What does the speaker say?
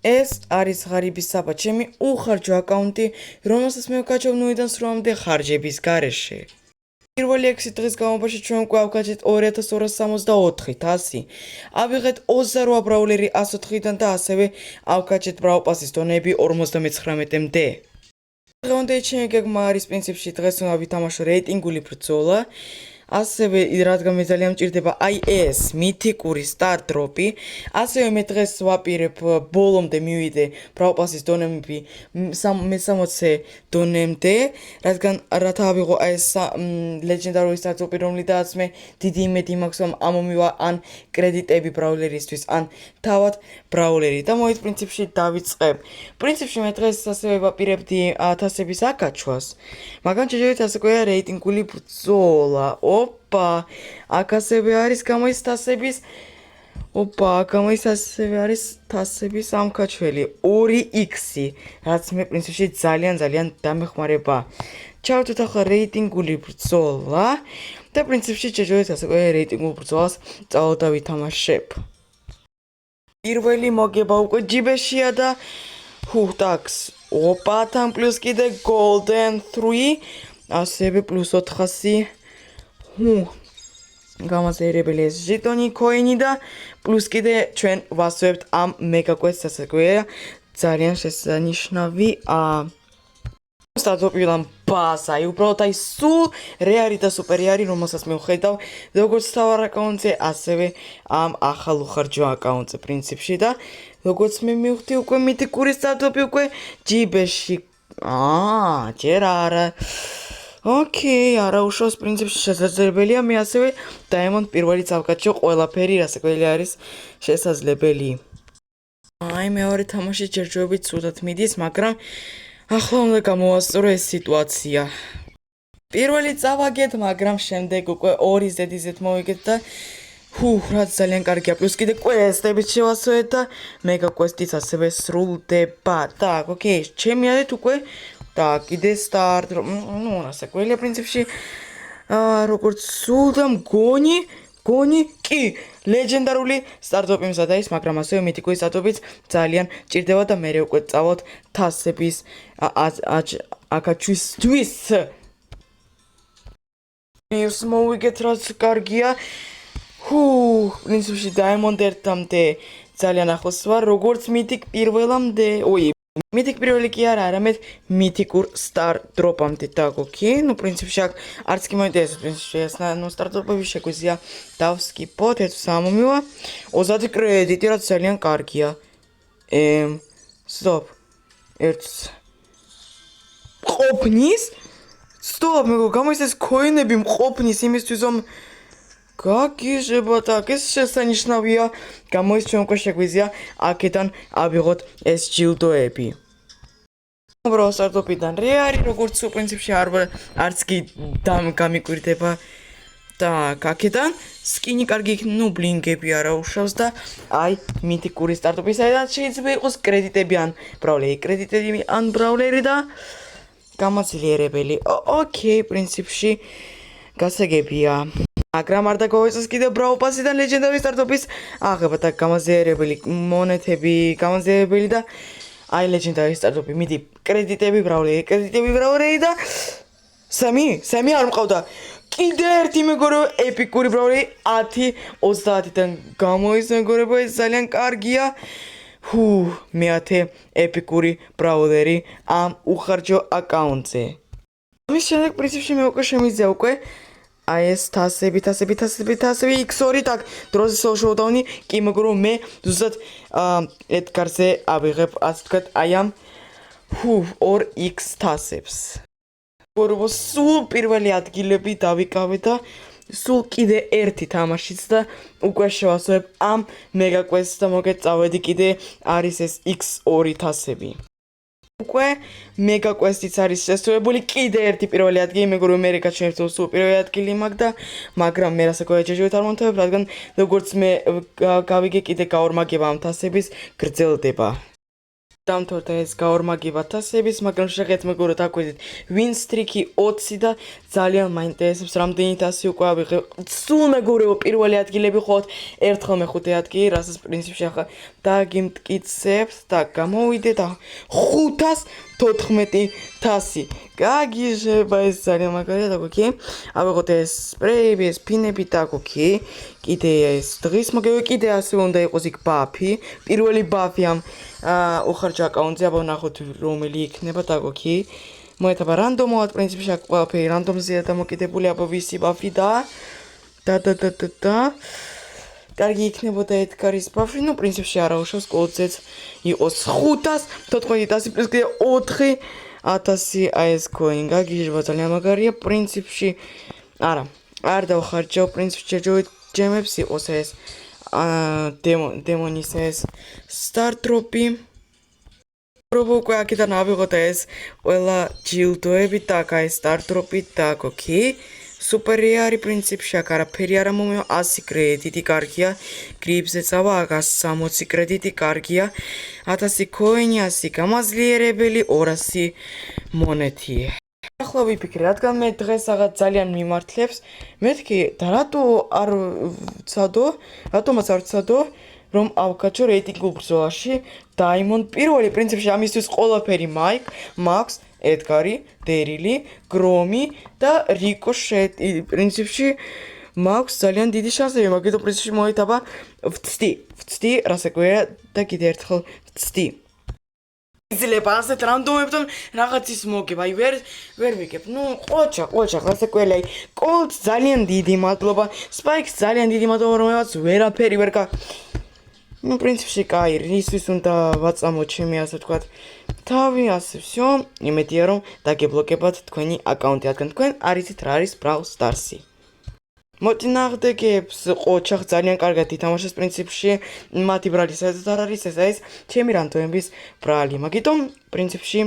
ეს არის ღარიბი საბა, ჩემი უხარჯო აკაუნტი, რომელსაც მე ვკაჩავ 0-დან 8-მდე ხარჯების გარეშე. პირველი 6 დღის განმავლობაში ჩვენ უკვე ავკაჩეთ 2264 100. ავიღეთ 28 ბრაულერი 104-დან და ასევე ავკაჩეთ ბრაუპასის დონეები 59-მდე. დღევანდელი ჩემი გეგმა არის პრინციპში დღეს უნდა ვითამაშო რეიტინგული ბრძოლა. ასევე რადგან მე ძალიან მჭირდება აი ეს მითიკური სტარ დროპი, ასევე მე დღეს ვაპირებ ბოლომდე მივიდე ბრაუპასის დონემები მე-60 დონემდე, რადგან რათა ავიღო აი ეს ლეგენდარული სტარ დროპი, რომლიდანაც მე დიდი იმედი მაქვს რომ ამომივა ან კრედიტები ბრაულერისთვის, ან თავად ბრაულერი და მოიც პრინციპში დავიწყებ. პრინციპში მე დღეს ასევე ვაპირებდი თასების აკაჩვას, მაგრამ ჯერჯერობით ასე გვია რეიტინგული ბრძოლა. ოპა, აქ ასევე არის გამოის თასების თასების ამკაჩველი 2x-ი, რაც მე პრინციპში ძალიან დამეხმარება. ჩავთვით ახლა რეიტინგული ბრძოლა და პრინციპში ჯერჯერობით ასე გვია რეიტინგულ ბრძოლას წავალ ვითამაშებ. პირველი მოგება უკვე ჯიბეშია და ტაქს. ოპა, თან პლუს კიდე golden 3, ასევე პლუს 400 გამაზიარებელი ეს ჟეტონი კოინი და პლუს კიდე ჩვენ ვასვევთ ამ მეგაკვესტს, ასე გვია ძალიან შესანიშნავი სტატოპილამ ბაზა, უბრალოდ აი სულ რეარი და სუპერიარი, რომელსაც მე ვხედავ როგორც თავარ აკაუნტზე, ასევე ამ ახალ უხარჯო აკაუნტზე პრინციპში და როგორც მე მივხვდი უკვე მითიკური სტატოპი უკვე ჯიბეში. ჯერ არა. ოკეი, არა უშავს პრინციპში შესაძლებელია, მე ასევე დაემონდ პირველი წავკაჩო ყველაფერი, რასაკვირველი არის შესაძლებელი. აი მეორე თამაში ჯერჯერობით ცუდად მიდის, მაგრამ ახლა უნდა გამოვასწორო ეს სიტუაცია. პირველი წავაგეთ, მაგრამ შემდეგ უკვე 2 ზედიზედ მოვიგეთ და რაც ძალიან კარგია, პლუს კიდე კვესტებით შევასვეთ და მეგა კვესტიც ასევე სრულდება. Так, ოკეი, ჩემი აზრით უკვე და კიდე სტარტ, რასაკვირველია პრინციპში, როგორც სულდა მგონი კი, ლეგენდარული სტარტოპი მზად არის, მაგრამ ასევე მითიკური სტარტოპიც ძალიან ჭირდება და მე უკვე წავალთ თასების აკაჩვისთვის. ის მოვიგეთ, რაც კარგია. პრინციპში დაემონდ 1-მდე ძალიან ახლოს ვარ, როგორც მითიკ პირველამდე. მითიკ პირველი კი არა, არამედ მითიკურ სტარ დროპამდე დაგოქი. პრინციპში აქ არც კი მოინტერესებს, პრინციპში ეს სტარტოპები შეგვიძლია დავსკიპოთ, ერთ სამომივა 30 კრედიტი, რაც ძალიან კარგია. სტოპ. ერთს ყოფნის? სტოპ, მეგო, გამოიცეს კოინები მყოფნის იმისთვის, რომ გაგიჟება და ეს შესანიშნავია, გამოის ჩვენ უკვე შეგვიძლია აქედან ავიღოთ ეს ჯილდოები. უბრალოდ სტარტოპიდან რეარი, როგორც პრინციპში არც კი გამიკვირდება და აქედან სკინი კარგი, ბლინგები არა უშავს და აი მითიკური სტარტოპი, საიდან შეიძლება იყოს კრედიტები ან ბრაულერი, კრედიტები ან ბრაულერი და გამაძლიერებელი. ოკეი, პრინციპში გასაგებია. მაგრამ არ დაგავიწყოს კიდე ბრაუპასიდან ლეგენდარული სტარტოპის აღება და გამაძლიერებელი მონეტები, გამაძლიერებელი და აი ლეგენდარული სტარტოპი, მიდი კრედიტები ბრაულერი და სამი არ მყავდა. კიდე ერთი მეგორო ეპიკური ბრაულერი 10-30-დან გამოის მეგორებო, ეს ძალიან კარგია. მე-10 ეპიკური ბრაულერი ამ უხარჯო აკაუნტზე. ამის შემდეგ პრინციპში მე უკვე შემიძლია უკვე აი ეს თასები x2 так, დროზე შოუდაუნი კი მეგორო მე ზუსტად ედგარზე ავიღებ, ასე ვთქვათ, აი ამ 2x თასებს. მეგორო სულ პირველი ადგილები დავიკავე და სულ კიდე ერთი თამაშიც და უკვე შევასვებ ამ მეგა კვესტს და მოგეთ წავედი კიდე არის ეს x2 თასები. უკვე მეგა კვესტიც არის შესრულებული, კიდე ერთი პირველი ადგილი, მეგორო მე გაჩვენებთ სულ პირველი ადგილი მაგ და მაგრამ მე რასაკვირველია ჯერჯერობით არ მომთავებ, რადგან როგორც მე გავიგე კიდე გაორმაგება ამ თასების გრძელდება. დამთავრდა ეს გაორმაგება თასების, მაგრამ შეგეთ მეგობრებო დაგვიდეთ win streak-ი 20 და ძალიან მაინტერესებს რამდენი თასი უკვე ავიღე. სულ მეგობრებო პირველი ადგილები ხოთ, ერთხელ მეხუთე ადგილი, რასაც პრინციპში ახლა დაგიმტკიცებთ და გამოვიდეთ 514 თასი. გაგიჟება ეს ძალიან მაგარია და გოქი. ავიღოთ ეს სპრეები, ეს ფინები და გოქი. კიდე ეს დღის მოგევი კიდე ასე უნდა იყოს იქ ბაფი. პირველი ბაფი ამ უხარჯო აკაუნტზე, აბა ნახოთ რომელი იქნება და გოქი. მოეთება რანდომულად პრინციპში აქ ყველაფერი რანდომზეა დამოკიდებული, აბა ვისი ბაფი და კარგი იქნებოდა ედგარის ბაფი, ნუ პრინციპში არა უშავს კოლძეც იყოს 514 პლუს კიდე 4000 აი ეს coin გაგიჟება ძალიან მაგარია პრინციპში არა არ დავხარჯავ პრინციპში ჯერჯერობით ჯემებს იყოს ეს დემონის ეს სტარტ-დროპი პრობო უკვე აქედან ავიღოთ ეს ყველა ჯილდოები და აი სტარტ-დროპი და გოქი სუპერი არის პრინციპში აქ არაფერი არ მომევა 100 კრედიტი კარგია გრიპზე წავა 160 კრედიტი კარგია 1000 coin 100 გამაძლიერებელი 200 მონეთი ახლა ვიფიქრე რადგან მე დღეს რაღაც ძალიან მიმართლებს მეთქი და რატომაც არ ვცადო რომ ავკაჩო რეიტინგულ ბრძოლაში დაიმონდ პირველი პრინციპში ამისთვის ყველაფერი მაიკ მაქს ედგარი, დერილი, გრომი და რიკოშეტი პრინციპში მაქვს ძალიან დიდი შანსები, მაგითო პრინციპში მოიტანა ვცდი, რასაკვირია და კიდე ერთხელ ვცდი. იძლება ასეთ რანდომებთან რაღაცის მოგება, აი ვერ ვიგებ. ნუ ყოჩა, რასაკვირია, კოლდ ძალიან დიდი მადლობა, სპაიქს ძალიან დიდი მადლობა, რომელმაც ვერაფერი ვერ ну, в принципе, кай, რისთვის უნდა ვაწამოთ ჩემი ასე ვთქვათ თავი, ასე всё, იმედია რომ დაგებლოკებათ თქვენი აკაუნტი, რადგან თქვენ არიცით რა არის Brawl Stars-ი. მოწინააღმდეგეებს ყოჩახ ძალიან კარგად ითამაშეს პრინციპში, მათი ბრალი საერთოდ არ არის, ეს არის ჩემი რანდომების ბრალი. მაგიტომ პრინციპში